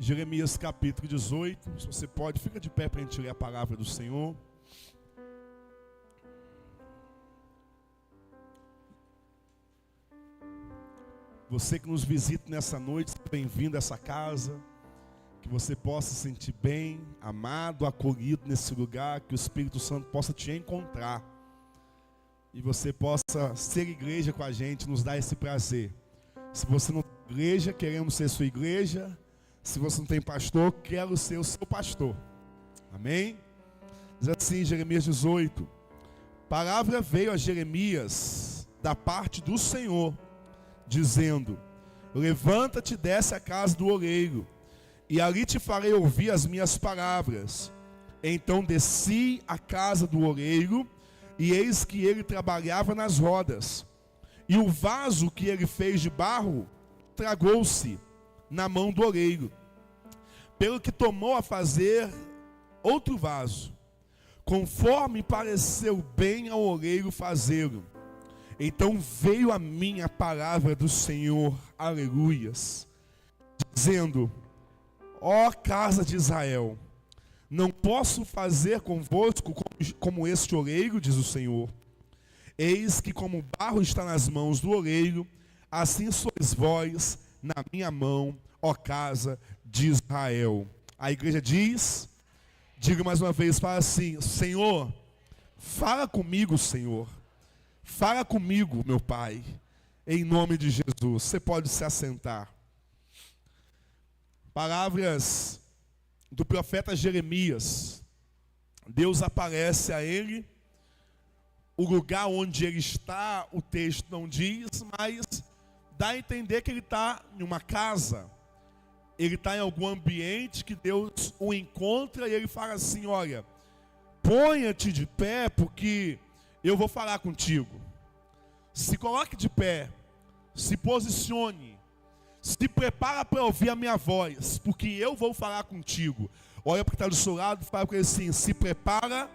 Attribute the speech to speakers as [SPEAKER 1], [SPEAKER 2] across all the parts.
[SPEAKER 1] Jeremias capítulo 18, se você pode, fica de pé para a gente ler a palavra do Senhor. Você que nos visita nessa noite, bem-vindo a essa casa, que você possa se sentir bem, amado, acolhido nesse lugar, que o Espírito Santo possa te encontrar, e você possa ser igreja com a gente, nos dar esse prazer. Se você não tem igreja, queremos ser sua igreja. Se você não tem pastor, quero ser o seu pastor. Amém? Diz assim, Jeremias 18. Palavra veio a Jeremias da parte do Senhor, dizendo: levanta-te e desce à casa do oleiro, e ali te farei ouvir as minhas palavras. Então desci à casa do oleiro, e eis que ele trabalhava nas rodas, e o vaso que ele fez de barro tragou-se na mão do oleiro, pelo que tomou a fazer outro vaso, conforme pareceu bem ao oleiro fazê-lo. Então veio a mim a palavra do Senhor, aleluias, dizendo: ó casa de Israel, não posso fazer convosco como este oleiro, diz o Senhor. Eis que como o barro está nas mãos do oleiro, assim sois vós na minha mão, ó casa de Israel. A igreja diz, diga mais uma vez, fala assim: Senhor, fala comigo, Senhor. Fala comigo, meu Pai, em nome de Jesus. Você pode se assentar. Palavras do profeta Jeremias. Deus aparece a ele. O lugar onde ele está, o texto não diz, mas dá a entender que ele está em uma casa. Ele está em algum ambiente que Deus o encontra e ele fala assim: olha, ponha-te de pé porque eu vou falar contigo. Se coloque de pé, se posicione, se prepara para ouvir a minha voz, porque eu vou falar contigo. Olha para quem está do seu lado e fala com ele assim: se prepara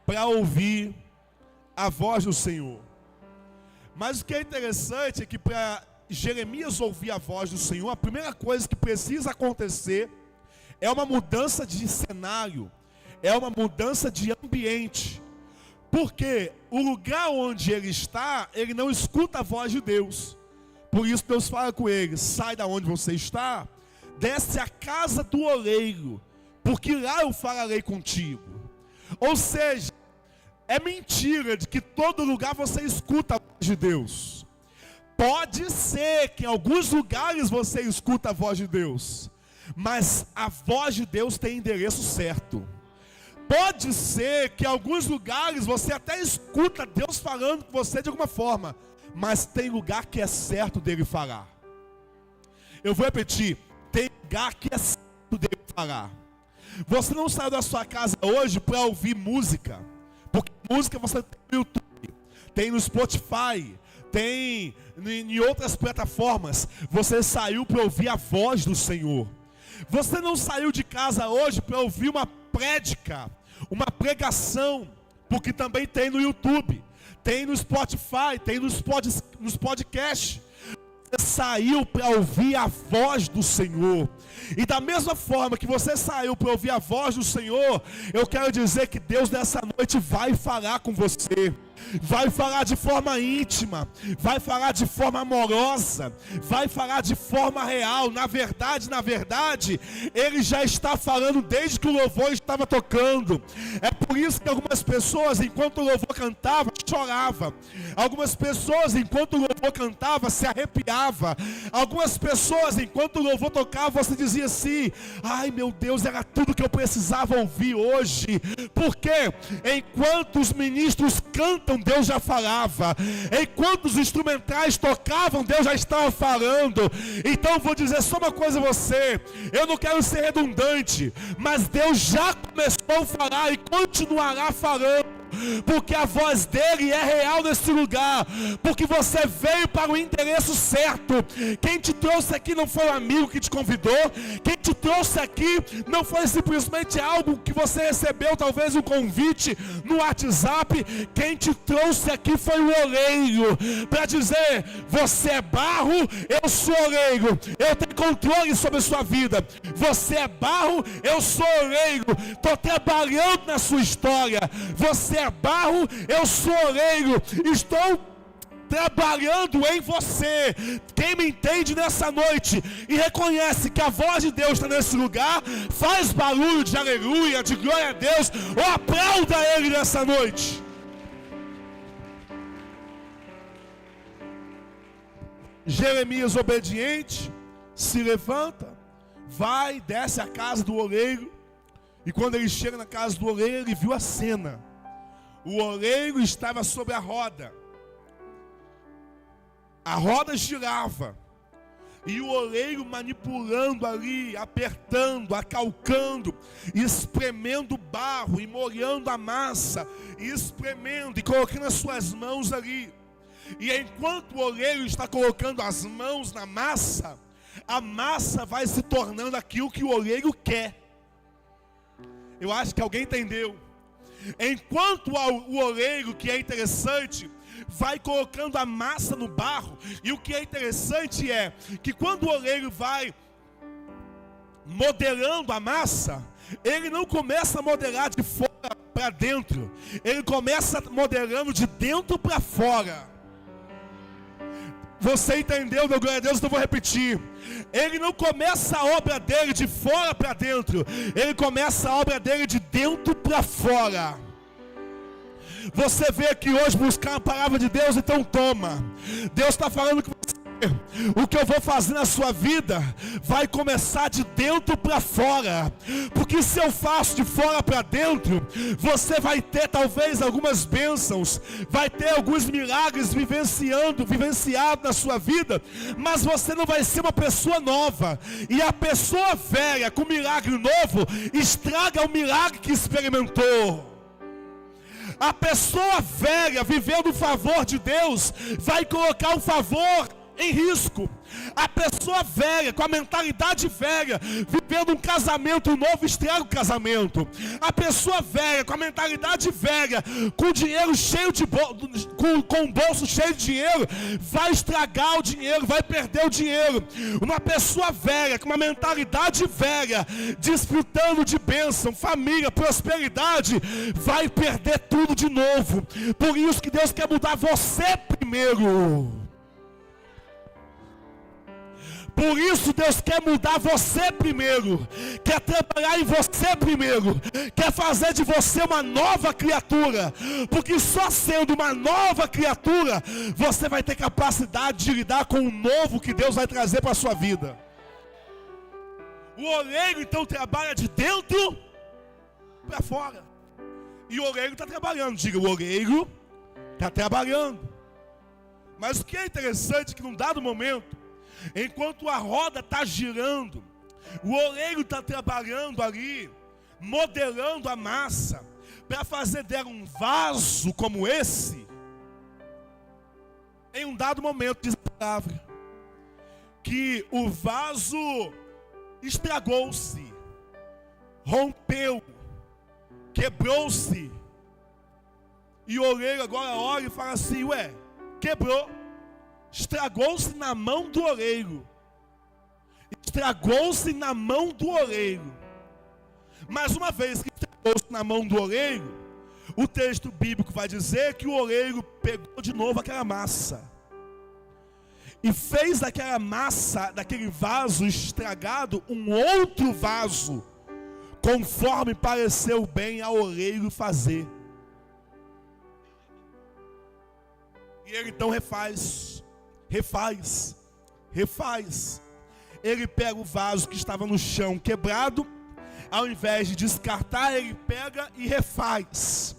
[SPEAKER 1] para ouvir a voz do Senhor. Mas o que é interessante é que para Jeremias ouvir a voz do Senhor, a primeira coisa que precisa acontecer é uma mudança de cenário, é uma mudança de ambiente. Porque o lugar onde ele está, ele não escuta a voz de Deus. Por isso Deus fala com ele: sai da onde você está, desce à casa do oleiro, porque lá eu falarei contigo. Ou seja, é mentira de que todo lugar você escuta a voz de Deus. Pode ser que em alguns lugares você escuta a voz de Deus, mas a voz de Deus tem endereço certo. Pode ser que em alguns lugares você até escuta Deus falando com você de alguma forma, mas tem lugar que é certo dele falar. Eu vou repetir: tem lugar que é certo dele falar. Você não saiu da sua casa hoje para ouvir música, porque música você tem no YouTube, tem no Spotify, tem em outras plataformas. Você saiu para ouvir a voz do Senhor. Você não saiu de casa hoje para ouvir uma prédica, uma pregação, porque também tem no YouTube, tem no Spotify, tem nos podcasts. Você saiu para ouvir a voz do Senhor. E da mesma forma que você saiu para ouvir a voz do Senhor, eu quero dizer que Deus nessa noite vai falar com você. Vai falar de forma íntima, vai falar de forma amorosa, vai falar de forma real. Na verdade, Ele já está falando desde que o louvor estava tocando. É por isso que algumas pessoas, enquanto o louvor cantava, choravam. Algumas pessoas, enquanto o louvor cantava, se arrepiava. Algumas pessoas, enquanto o louvor tocava, você dizia assim: ai meu Deus, era tudo que eu precisava ouvir hoje. Porque enquanto os ministros cantam, Deus já falava. Enquanto os instrumentais tocavam, Deus já estava falando. Então vou dizer só uma coisa a você: eu não quero ser redundante, mas Deus já começou a falar e continuará falando. porque a voz dele é real nesse lugar, porque você veio para o endereço certo. Quem te trouxe aqui não foi o amigo que te convidou, quem te trouxe aqui não foi simplesmente algo que você recebeu, talvez um convite no WhatsApp. Quem te trouxe aqui foi o oleiro, para dizer: você é barro, eu sou oleiro, eu tenho controle sobre a sua vida. Você é barro, eu sou oleiro, estou trabalhando na sua história. Você é barro, eu sou oleiro, estou trabalhando em você. Quem me entende nessa noite e reconhece que a voz de Deus está nesse lugar, faz barulho de aleluia, de glória a Deus, ou aplauda Ele nessa noite. Jeremias, obediente, se levanta, vai, desce a casa do oleiro. E quando ele chega na casa do oleiro, ele viu a cena. O oleiro estava sobre a roda girava, e o oleiro manipulando ali, apertando, acalcando, espremendo o barro e molhando a massa, e espremendo e colocando as suas mãos ali. E enquanto o oleiro está colocando as mãos na massa, a massa vai se tornando aquilo que o oleiro quer. Eu acho que alguém entendeu. Enquanto o oleiro, que é interessante, vai colocando a massa no barro, e o que é interessante é que quando o oleiro vai modelando a massa, ele não começa a modelar de fora para dentro, ele começa modelando de dentro para fora. Você entendeu, meu glória a Deus? Então eu vou repetir. Ele não começa a obra dele de fora para dentro, ele começa a obra dele de dentro para fora. Você veio aqui hoje buscar a palavra de Deus, então toma. Deus está falando com você: o que eu vou fazer na sua vida vai começar de dentro para fora, porque se eu faço de fora para dentro, você vai ter talvez algumas bênçãos, vai ter alguns milagres vivenciado na sua vida, mas você não vai ser uma pessoa nova, e a pessoa velha com milagre novo estraga o milagre que experimentou. A pessoa velha vivendo o favor de Deus vai colocar o favor em risco. A pessoa velha, com a mentalidade velha, vivendo um casamento novo, estraga o casamento. A pessoa velha, com a mentalidade velha, com dinheiro cheio de com o bolso cheio de dinheiro, vai estragar o dinheiro, vai perder o dinheiro. Uma pessoa velha, com uma mentalidade velha, desfrutando de bênção, família, prosperidade, vai perder tudo de novo. Por isso que Deus quer mudar você primeiro. Por isso Deus quer mudar você primeiro, quer trabalhar em você primeiro, quer fazer de você uma nova criatura, porque só sendo uma nova criatura, você vai ter capacidade de lidar com o novo que Deus vai trazer para a sua vida. O oleiro então trabalha de dentro para fora, e o oleiro está trabalhando, diga, o oleiro está trabalhando. Mas o que é interessante é que num dado momento, enquanto a roda está girando, o oleiro está trabalhando ali, modelando a massa, para fazer dela um vaso como esse. Em um dado momento, diz a palavra, que o vaso estragou-se, rompeu, quebrou-se. E o oleiro agora olha e fala assim: ué, quebrou. Estragou-se na mão do oleiro. Estragou-se na mão do oleiro. Mas uma vez que estragou-se na mão do oleiro, o texto bíblico vai dizer que o oleiro pegou de novo aquela massa e fez daquela massa, daquele vaso estragado, um outro vaso, conforme pareceu bem ao oleiro fazer. E ele então refaz. Ele pega o vaso que estava no chão quebrado, ao invés de descartar, ele pega e refaz.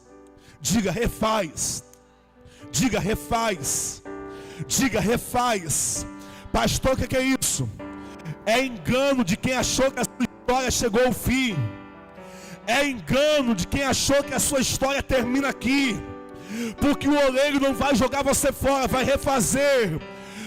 [SPEAKER 1] Diga, refaz. Diga, refaz. Diga, refaz. Pastor, o que é isso? É engano de quem achou que a sua história chegou ao fim. É engano de quem achou que a sua história termina aqui. Porque o oleiro não vai jogar você fora, vai refazer.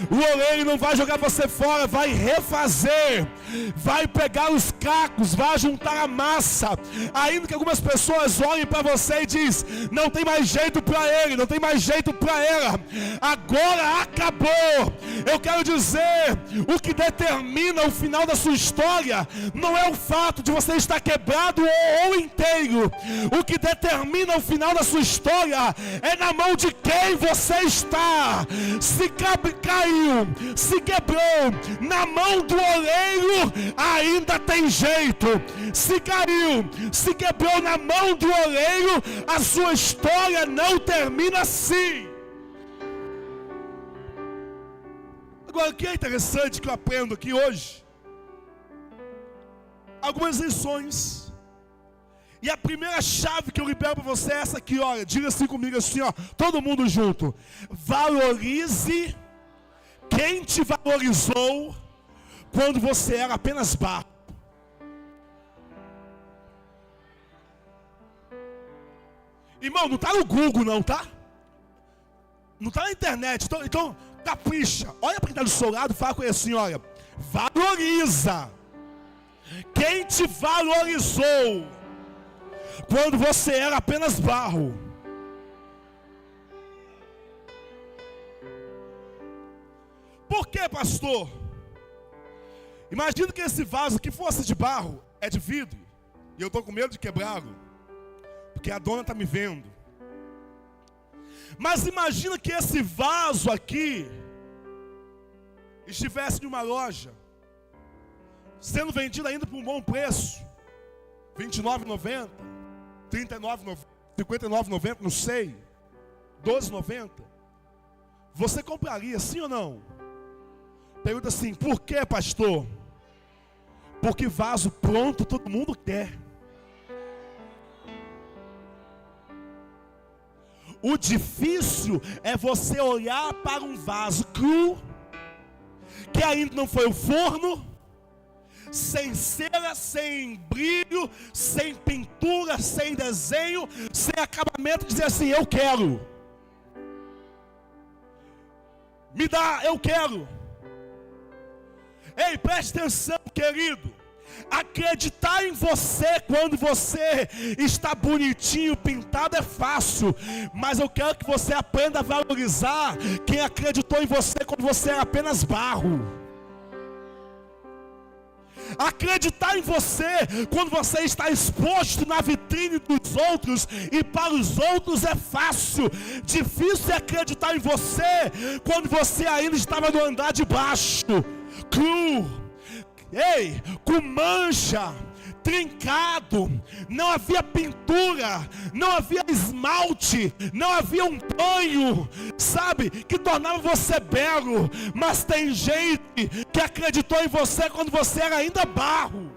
[SPEAKER 1] O oleiro não vai jogar você fora, vai refazer. Vai pegar os cacos, vai juntar a massa. Ainda que algumas pessoas olhem para você e diz: não tem mais jeito para ele, não tem mais jeito para ela, agora acabou. Eu quero dizer, o que determina o final da sua história não é o fato de você estar quebrado ou inteiro. O que determina o final da sua história é na mão de quem você está. Se caiu, se quebrou na mão do oleiro, ainda tem jeito. Se caiu, se quebrou na mão do oleiro, a sua história não termina assim. Agora, o que é interessante que eu aprendo aqui hoje? Algumas lições. E a primeira chave que eu libero para você é essa aqui, olha. Diga assim comigo assim, ó, todo mundo junto. Valorize quem te valorizou quando você era apenas barro. Irmão, não está no Google não, tá? Não está na internet, então capricha. Olha para quem está do seu lado e fala com ele assim, olha. Valoriza quem te valorizou quando você era apenas barro. Por que, pastor? Imagina que esse vaso que fosse de barro é de vidro, e eu estou com medo de quebrá-lo, porque a dona está me vendo. Mas imagina que esse vaso aqui estivesse em uma loja, sendo vendido ainda por um bom preço, R$29,90, R$39,90, R$59,90, não sei, R$12,90. Você compraria, sim ou não? Pergunta assim, por que, pastor? Porque vaso pronto todo mundo quer. O difícil é você olhar para um vaso cru, que ainda não foi o forno, sem cera, sem brilho, sem pintura, sem desenho, sem acabamento, dizer assim, eu quero. Me dá, eu quero. Ei, preste atenção, querido. Acreditar em você quando você está bonitinho, pintado é fácil. Mas eu quero que você aprenda a valorizar quem acreditou em você quando você era apenas barro. Acreditar em você quando você está exposto na vitrine dos outros e para os outros é fácil. Difícil é acreditar em você quando você ainda estava no andar de baixo, cru, ei, com mancha, trincado, não havia pintura, não havia esmalte, não havia um banho, sabe, que tornava você belo. Mas tem gente que acreditou em você quando você era ainda barro.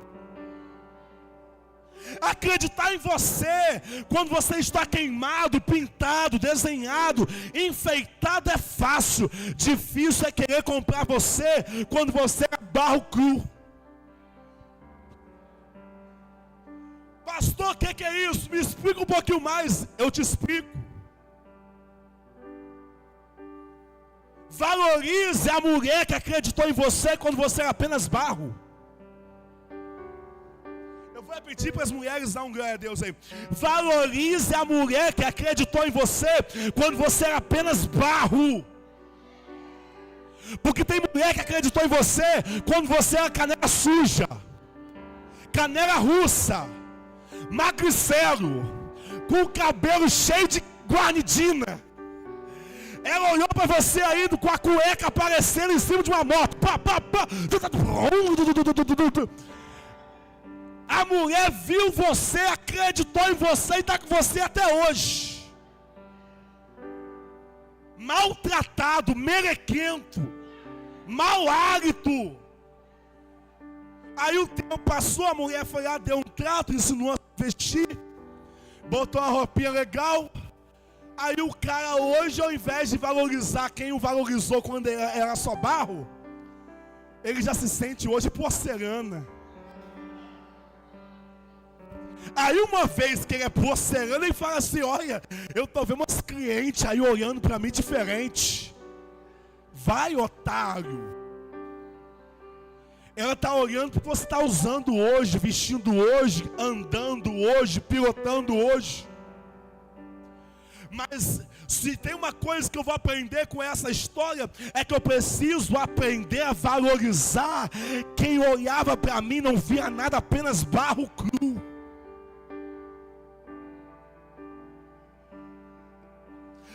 [SPEAKER 1] Acreditar em você quando você está queimado, pintado, desenhado, enfeitado é fácil. Difícil é querer comprar você quando você é barro cru. Pastor, o que é isso? Me explica um pouquinho mais. Eu te explico. Valorize a mulher que acreditou em você quando você era apenas barro. Eu vou repetir para as mulheres, dar um glória a Deus aí. Valorize a mulher que acreditou em você quando você era apenas barro. Porque tem mulher que acreditou em você quando você era canela suja, canela russa, magricelo, com o cabelo cheio de guarnidina. Ela olhou para você aí com a cueca aparecendo em cima de uma moto. A mulher viu você, acreditou em você e está com você até hoje. Maltratado, merequento, mau hálito. Aí o tempo passou, a mulher foi lá, deu um trato, ensinou a vestir, botou uma roupinha legal. Aí o cara hoje, ao invés de valorizar quem o valorizou quando era só barro, ele já se sente hoje porcelana. Aí uma vez que ele é porcelana, ele fala assim: olha, eu tô vendo umas clientes aí olhando para mim diferente. Vai, otário. Ela está olhando porque você está usando hoje, vestindo hoje, andando hoje, pilotando hoje. Mas se tem uma coisa que eu vou aprender com essa história, é que eu preciso aprender a valorizar quem olhava para mim, não via nada, apenas barro cru.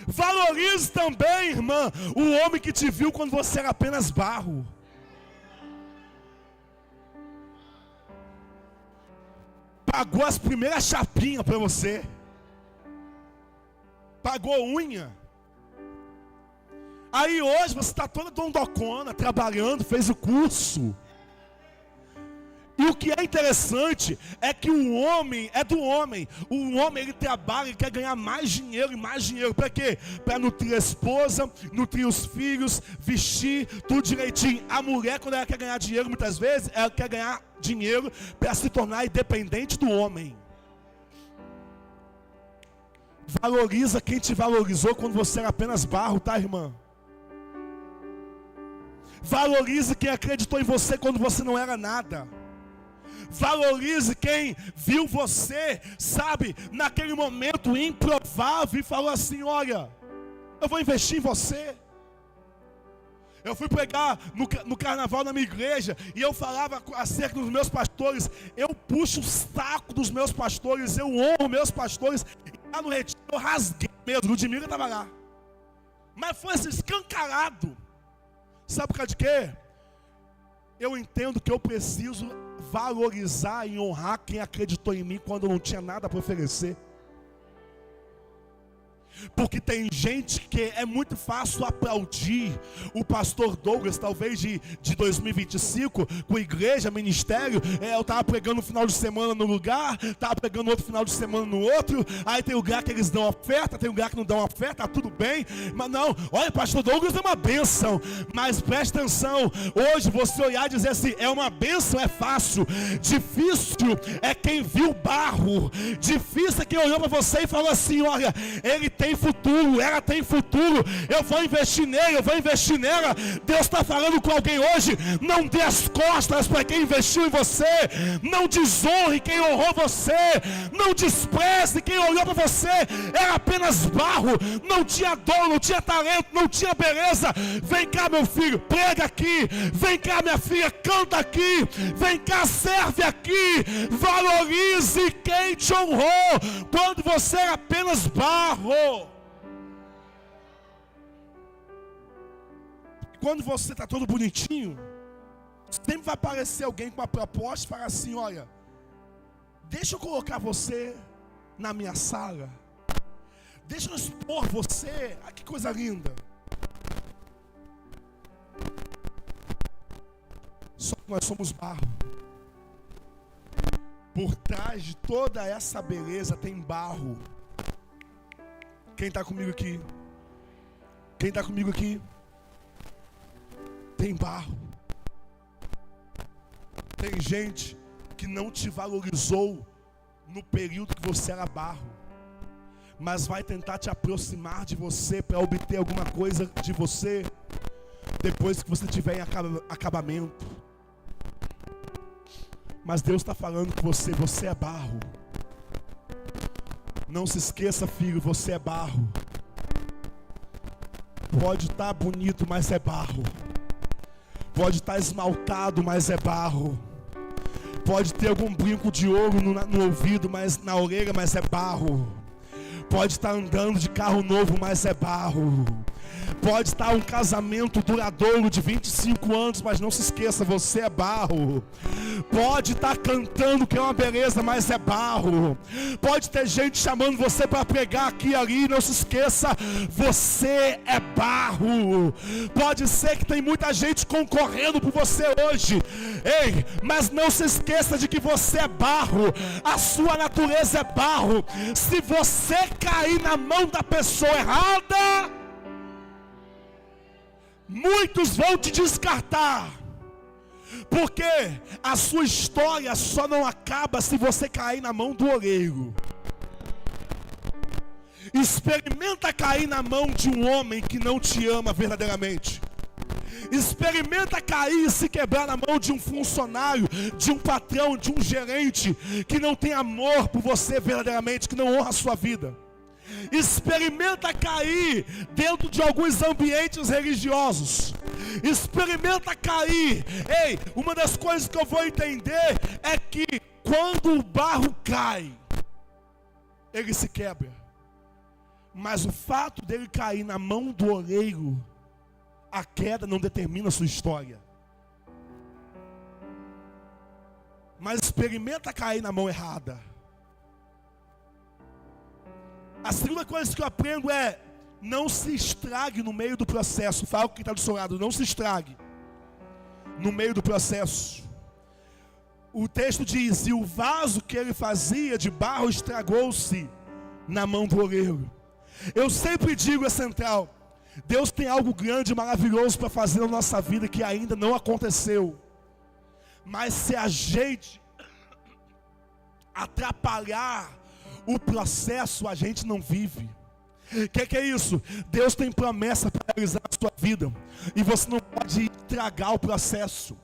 [SPEAKER 1] Valorize também, irmã, o homem que te viu quando você era apenas barro. Pagou as primeiras chapinhas para você. Pagou unha. Aí hoje você está toda dondocona, trabalhando, fez o curso. E o que é interessante é que o homem é do homem. O homem, ele trabalha, ele quer ganhar mais dinheiro e mais dinheiro. Para quê? Para nutrir a esposa, nutrir os filhos, vestir, tudo direitinho. A mulher, quando ela quer ganhar dinheiro, muitas vezes, ela quer ganhar dinheiro para se tornar independente do homem. Valoriza quem te valorizou quando você era apenas barro, tá, irmã? Valorize quem acreditou em você quando você não era nada. Valorize quem viu você, sabe, naquele momento improvável e falou assim: olha, eu vou investir em você. Eu fui pregar no carnaval na minha igreja e eu falava acerca dos meus pastores. Eu puxo o saco dos meus pastores, eu honro meus pastores. E lá no retiro eu rasguei mesmo, Ludmila estava lá. Mas foi assim, escancarado. Sabe por causa de quê? Eu entendo que eu preciso valorizar e honrar quem acreditou em mim quando eu não tinha nada para oferecer. Porque tem gente que é muito fácil aplaudir o pastor Douglas, talvez de 2025, com igreja, ministério. Eu estava pregando no final de semana no lugar, estava pregando outro final de semana no outro. Aí tem lugar que eles dão oferta, tem lugar que não dão oferta, tá tudo bem. Mas não, olha, pastor Douglas é uma bênção. Mas preste atenção, hoje você olhar e dizer assim: é uma bênção, é fácil. Difícil é quem viu barro. Difícil é quem olhou para você e falou assim: olha, ele tem futuro, ela tem futuro, eu vou investir nele, eu vou investir nela. Deus está falando com alguém hoje: não dê as costas para quem investiu em você, não desonre quem honrou você, não despreze quem olhou para você, era apenas barro, não tinha dom, não tinha talento, não tinha beleza. Vem cá, meu filho, prega aqui, vem cá, minha filha, canta aqui, vem cá, serve aqui, valorize quem te honrou quando você era apenas barro. Quando você está todo bonitinho, sempre vai aparecer alguém com uma proposta e falar assim: olha, deixa eu colocar você na minha sala, deixa eu expor você. Ah, que coisa linda. Só que nós somos barro. Por trás de toda essa beleza tem barro. Quem está comigo aqui? Quem está comigo aqui? Tem barro. Tem gente que não te valorizou no período que você era barro, mas vai tentar te aproximar de você para obter alguma coisa de você depois que você tiver em acabamento. Mas Deus está falando com você: você é barro. Não se esqueça, filho, você é barro. Pode estar bonito, mas é barro. Pode estar esmaltado, mas é barro. Pode ter algum brinco de ouro no ouvido, mas na orelha, mas é barro. Pode estar andando de carro novo, mas é barro. Pode estar um casamento duradouro de 25 anos, mas não se esqueça, você é barro. Pode estar cantando que é uma beleza, mas é barro. Pode ter gente chamando você para pregar aqui e ali, não se esqueça, você é barro. Pode ser que tem muita gente concorrendo por você hoje, ei, mas não se esqueça de que você é barro. A sua natureza é barro. Se você cair na mão da pessoa errada, muitos vão te descartar. Porque a sua história só não acaba se você cair na mão do oleiro. Experimenta cair na mão de um homem que não te ama verdadeiramente. Experimenta cair e se quebrar na mão de um funcionário, de um patrão, de um gerente que não tem amor por você verdadeiramente, que não honra a sua vida. Experimenta cair dentro de alguns ambientes religiosos. Experimenta cair. Ei, uma das coisas que eu vou entender é que quando o barro cai, ele se quebra. Mas o fato dele cair na mão do oleiro, a queda não determina a sua história. Mas experimenta cair na mão errada. A segunda coisa que eu aprendo é: não se estrague no meio do processo. Fala com quem está do seu lado, não se estrague no meio do processo. O texto diz: e o vaso que ele fazia de barro estragou-se na mão do oleiro. Eu sempre digo, é central: Deus tem algo grande e maravilhoso para fazer na nossa vida que ainda não aconteceu. Mas se a gente atrapalhar o processo, a gente não vive. O que é isso? Deus tem promessa para realizar na sua vida, e você não pode estragar o processo.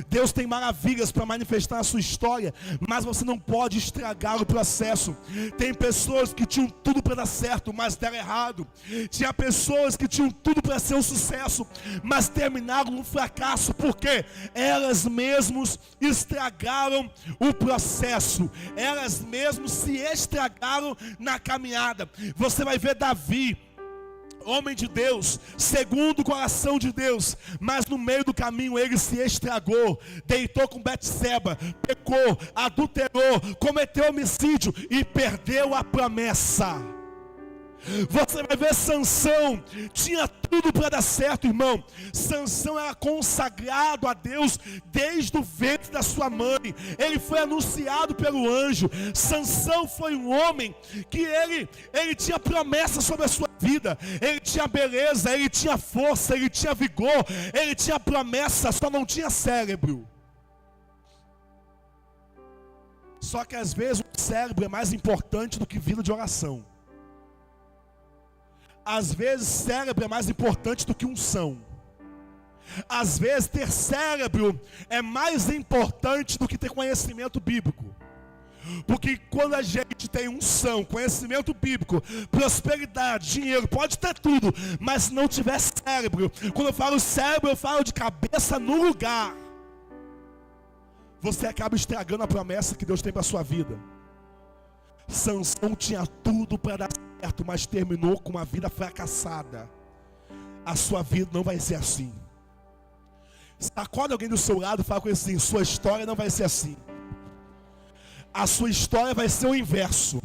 [SPEAKER 1] Deus tem maravilhas para manifestar na sua história, mas você não pode estragar o processo. Tem pessoas que tinham tudo para dar certo, mas deram errado. Tinha pessoas que tinham tudo para ser um sucesso, mas terminaram no fracasso, porque elas mesmas estragaram o processo. Elas mesmas se estragaram na caminhada. Você vai ver Davi, homem de Deus, segundo o coração de Deus, mas no meio do caminho ele se estragou, deitou com Betseba, pecou, adulterou, cometeu homicídio e perdeu a promessa. Você vai ver Sansão, tinha tudo para dar certo, irmão. Sansão era consagrado a Deus desde o ventre da sua mãe. Ele foi anunciado pelo anjo. Sansão foi um homem que ele tinha promessa sobre a sua vida. Ele tinha beleza, ele tinha força, ele tinha vigor, ele tinha promessa, só não tinha cérebro. Só que às vezes o cérebro é mais importante do que vida de oração. Às vezes cérebro é mais importante do que unção. Às vezes ter cérebro é mais importante do que ter conhecimento bíblico. Porque quando a gente tem unção, conhecimento bíblico, prosperidade, dinheiro, pode ter tudo, mas se não tiver cérebro, quando eu falo cérebro, eu falo de cabeça no lugar, você acaba estragando a promessa que Deus tem para a sua vida. Sansão tinha tudo para dar certo, mas terminou com uma vida fracassada. A sua vida não vai ser assim. Sacode alguém do seu lado e fala com ele assim: sua história não vai ser assim. A sua história vai ser o inverso.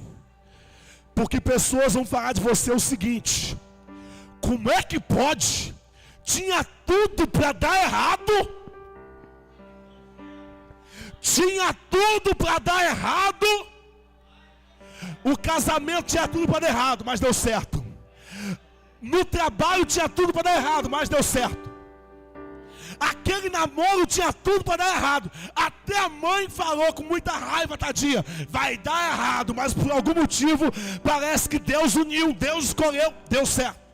[SPEAKER 1] Porque pessoas vão falar de você o seguinte: como é que pode? Tinha tudo para dar errado. Tinha tudo para dar errado. O casamento tinha tudo para dar errado, mas deu certo. No trabalho tinha tudo para dar errado, mas deu certo. Aquele namoro tinha tudo para dar errado. Até a mãe falou com muita raiva, tadinha: vai dar errado, mas por algum motivo parece que Deus uniu, Deus escolheu, deu certo.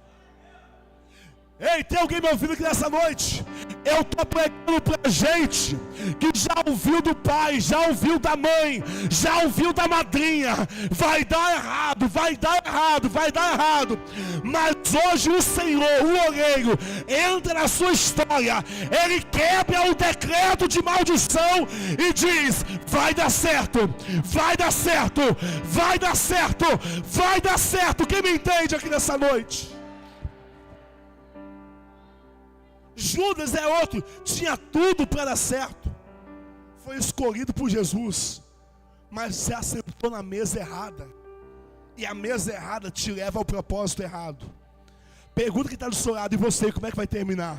[SPEAKER 1] Ei, tem alguém me ouvindo aqui nessa noite? Eu estou pregando para gente que já ouviu do pai, já ouviu da mãe, já ouviu da madrinha: vai dar errado, vai dar errado, vai dar errado. Mas hoje o Senhor, o oleiro, entra na sua história. Ele quebra o decreto de maldição e diz: vai dar certo, vai dar certo, vai dar certo, vai dar certo. Quem me entende aqui nessa noite? Judas é outro, tinha tudo para dar certo, foi escolhido por Jesus, mas se assentou na mesa errada, e a mesa errada te leva ao propósito errado. Pergunta quem está do seu lado: e você, como é que vai terminar?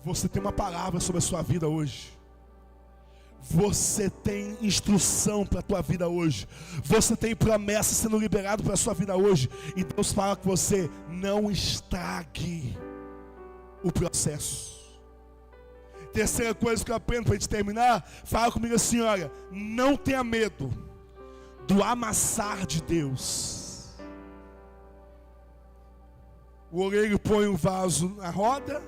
[SPEAKER 1] Você tem uma palavra sobre a sua vida hoje. Você tem instrução para a tua vida hoje. Você tem promessa sendo liberado para a sua vida hoje. E Deus fala com você: não estrague o processo. Terceira coisa que eu aprendo para a gente terminar, fala comigo assim, olha, não tenha medo do amassar de Deus. O oleiro põe um vaso na roda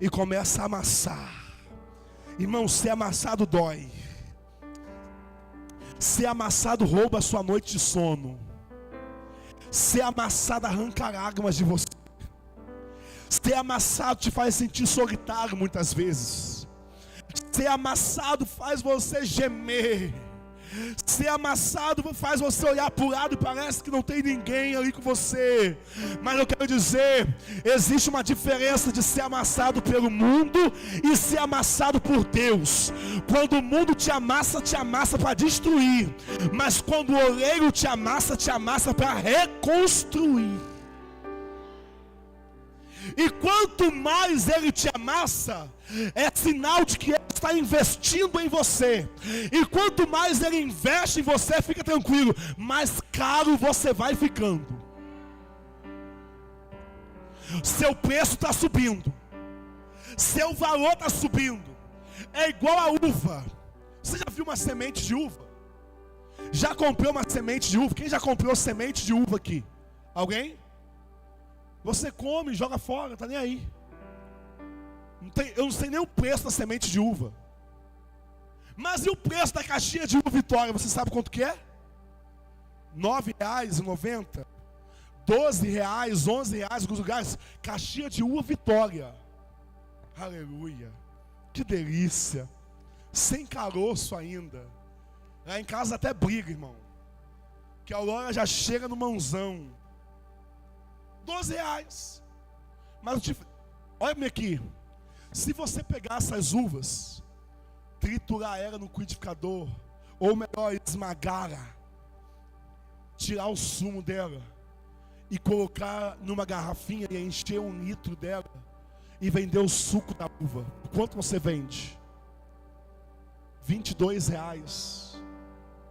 [SPEAKER 1] e começa a amassar. Irmão, ser amassado dói. Ser amassado rouba a sua noite de sono. Ser amassado arranca lágrimas de você. Ser amassado te faz sentir solitário muitas vezes. Ser amassado faz você gemer. Ser amassado faz você olhar para o lado e parece que não tem ninguém ali com você. Mas eu quero dizer, existe uma diferença de ser amassado pelo mundo e ser amassado por Deus. Quando o mundo te amassa para destruir. Mas quando o oleiro te amassa para reconstruir. E quanto mais ele te amassa, é sinal de que ele está investindo em você. E quanto mais ele investe em você, fica tranquilo, mais caro você vai ficando. Seu preço está subindo, seu valor está subindo. É igual a uva. Você já viu uma semente de uva? Já comprou uma semente de uva? Quem já comprou semente de uva aqui? Alguém? Você come e joga fora, está nem aí. Eu não sei nem o preço da semente de uva. Mas e o preço da caixinha de uva Vitória? Você sabe quanto que é? R$ 9,90, R$ 12, R$ 11 em alguns lugares. Caixinha de uva Vitória. Aleluia. Que delícia. Sem caroço ainda. Lá em casa até briga, irmão. Que a Aurora já chega no mãozão. R$ 12. Mas olha-me aqui. Se você pegar essas uvas, triturar ela no liquidificador, ou melhor, esmagá-la, tirar o sumo dela e colocar numa garrafinha e encher 1 litro dela e vender o suco da uva, quanto você vende? R$ 22, R$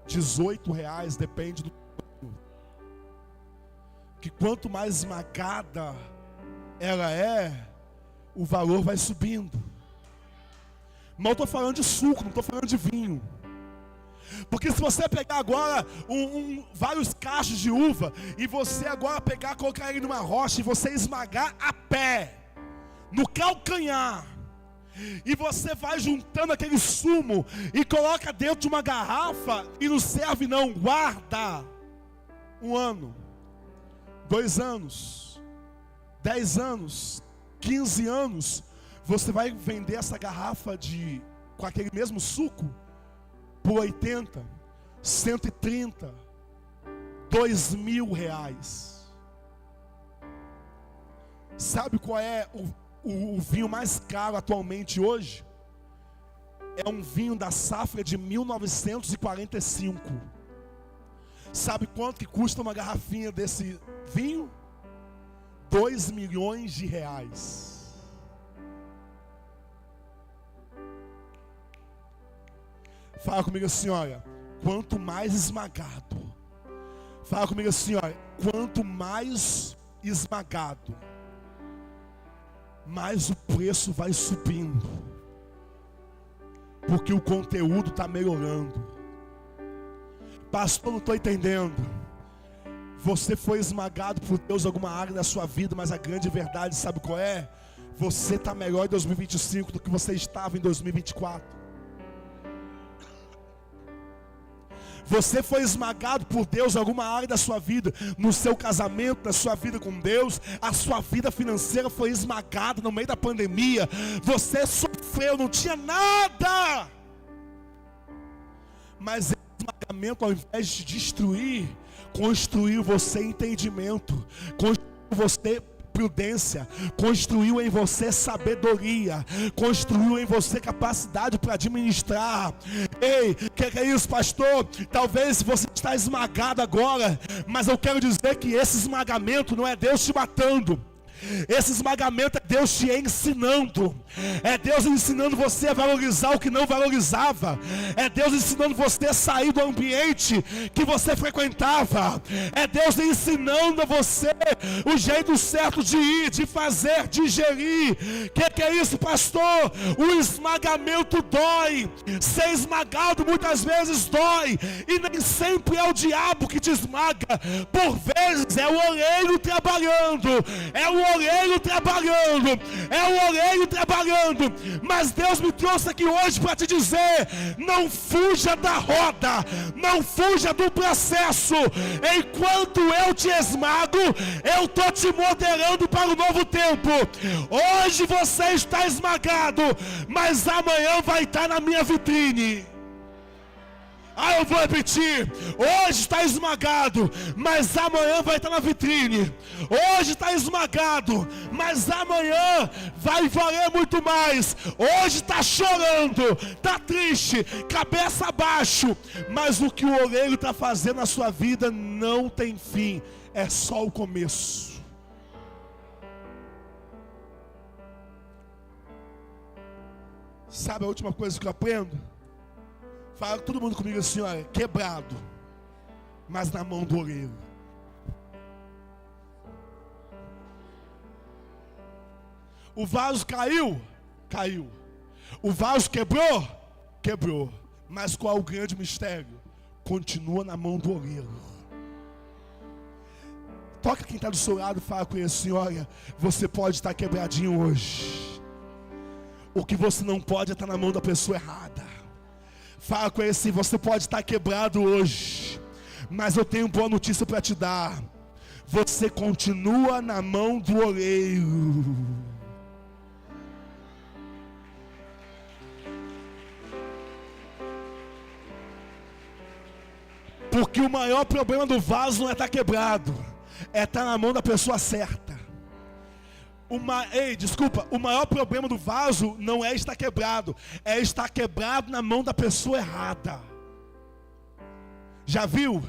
[SPEAKER 1] 18, depende do que quanto mais esmagada ela é, o valor vai subindo. Mas eu estou falando de suco, não estou falando de vinho. Porque se você pegar agora vários cachos de uva e você agora pegar, colocar ele numa rocha e você esmagar a pé, no calcanhar, e você vai juntando aquele sumo e coloca dentro de uma garrafa e não serve não, guarda 1 ano, 2 anos, 10 anos, 15 anos, você vai vender essa garrafa com aquele mesmo suco por 80, 130, R$ 2.000. Sabe qual é o vinho mais caro atualmente hoje? É um vinho da safra de 1945. Sabe quanto que custa uma garrafinha desse vinho? R$ 2 milhões. Fala comigo assim, olha, quanto mais esmagado. Fala comigo assim, olha, quanto mais esmagado, mais o preço vai subindo. Porque o conteúdo está melhorando. Pastor, não estou entendendo. Você foi esmagado por Deus em alguma área da sua vida, mas a grande verdade, sabe qual é? Você está melhor em 2025 do que você estava em 2024. Você foi esmagado por Deus em alguma área da sua vida, no seu casamento, na sua vida com Deus. A sua vida financeira foi esmagada no meio da pandemia. Você sofreu, não tinha nada. Mas esse esmagamento, ao invés de destruir, construiu você entendimento, construiu você prudência, construiu em você sabedoria, construiu em você capacidade para administrar. Ei, que é isso, pastor? Talvez você está esmagado agora, mas eu quero dizer que esse esmagamento não é Deus te matando. Esse esmagamento é Deus te ensinando. É Deus ensinando você a valorizar o que não valorizava. É Deus ensinando você a sair do ambiente que você frequentava. É Deus ensinando a você o jeito certo de ir, de fazer, de gerir. Que é isso, pastor? O esmagamento dói. Ser esmagado muitas vezes dói. E nem sempre é o diabo que te esmaga. Por vezes é o oleiro trabalhando. É o oleiro trabalhando. É o oleiro trabalhando. Mas Deus me trouxe aqui hoje para te dizer: não fuja da roda. Não fuja do processo. Enquanto eu te esmago, eu estou te modelando para o novo tempo. Hoje você está esmagado, mas amanhã vai estar na minha vitrine. Eu vou repetir: hoje está esmagado, mas amanhã vai estar na vitrine. Hoje está esmagado, mas amanhã vai valer muito mais. Hoje está chorando, está triste, cabeça abaixo, mas o que o oleiro está fazendo na sua vida não tem fim, é só o começo. Sabe a última coisa que eu aprendo? Fala todo mundo comigo assim, olha: quebrado, mas na mão do oleiro. O vaso caiu, caiu. O vaso quebrou, quebrou. Mas qual o grande mistério? Continua na mão do oleiro. Toca quem está do seu lado e fala com ele assim: olha, você pode estar quebradinho hoje. O que você não pode é estar na mão da pessoa errada. Fala com ele assim: você pode estar quebrado hoje, mas eu tenho boa notícia para te dar. Você continua na mão do oleiro. Porque o maior problema do vaso não é estar quebrado, é estar na mão da pessoa certa. O maior problema do vaso não é estar quebrado, é estar quebrado na mão da pessoa errada. Já viu?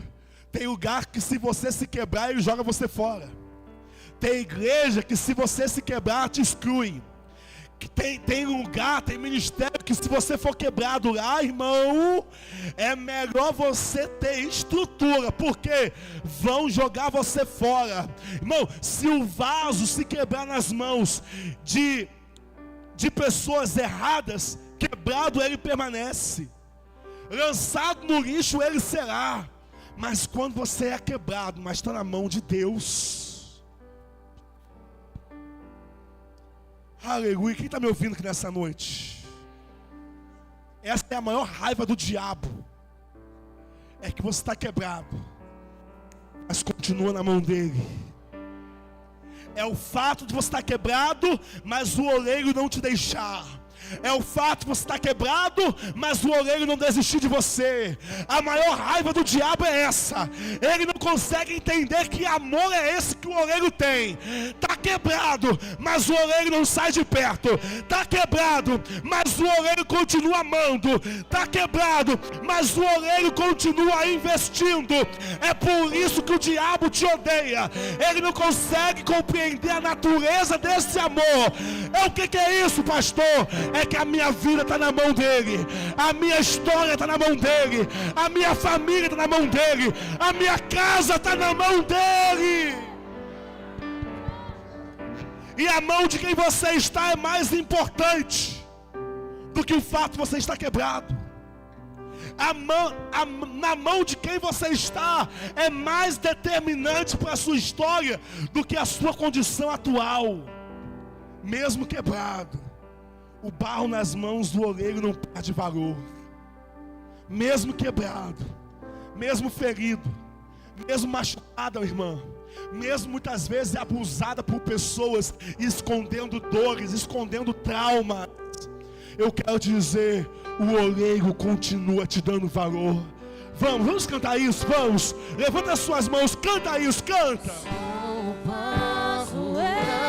[SPEAKER 1] Tem lugar que se você se quebrar, ele joga você fora. Tem igreja que se você se quebrar, te exclui. Tem lugar, tem ministério que se você for quebrado lá, irmão, é melhor você ter estrutura, porque vão jogar você fora. Irmão, se o vaso se quebrar nas mãos de pessoas erradas, quebrado ele permanece, lançado no lixo ele será. Mas quando você é quebrado, mas está na mão de Deus, aleluia. Quem está me ouvindo aqui nessa noite? Essa é a maior raiva do diabo. É que você está quebrado, mas continua na mão dele. É o fato de você estar quebrado, mas o oleiro não te deixar. É o fato de você estar quebrado, mas o oleiro não desistir de você. A maior raiva do diabo é essa. Ele não consegue entender que amor é esse que o oleiro tem. Está quebrado, mas o oleiro não sai de perto. Está quebrado, mas o oleiro continua amando. Está quebrado, mas o oleiro continua investindo. É por isso que o diabo te odeia. Ele não consegue compreender a natureza desse amor. O que é isso, pastor? É que a minha vida está na mão dele, a minha história está na mão dele, a minha família está na mão dele, a minha casa está na mão dele. E a mão de quem você está é mais importante do que o fato de você estar quebrado. Na mão de quem você está é mais determinante para a sua história do que a sua condição atual. Mesmo quebrado, o barro nas mãos do oleiro não perde valor. Mesmo quebrado, mesmo ferido, mesmo machucada, irmã, mesmo muitas vezes abusada por pessoas, escondendo dores, escondendo traumas, eu quero te dizer, o oleiro continua te dando valor. Vamos cantar isso, vamos. Levanta as suas mãos, canta isso, canta.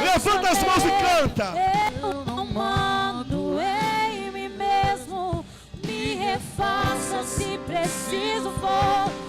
[SPEAKER 1] Levanta as mãos e canta.
[SPEAKER 2] Eu não mando em mim mesmo, me refaça se preciso for.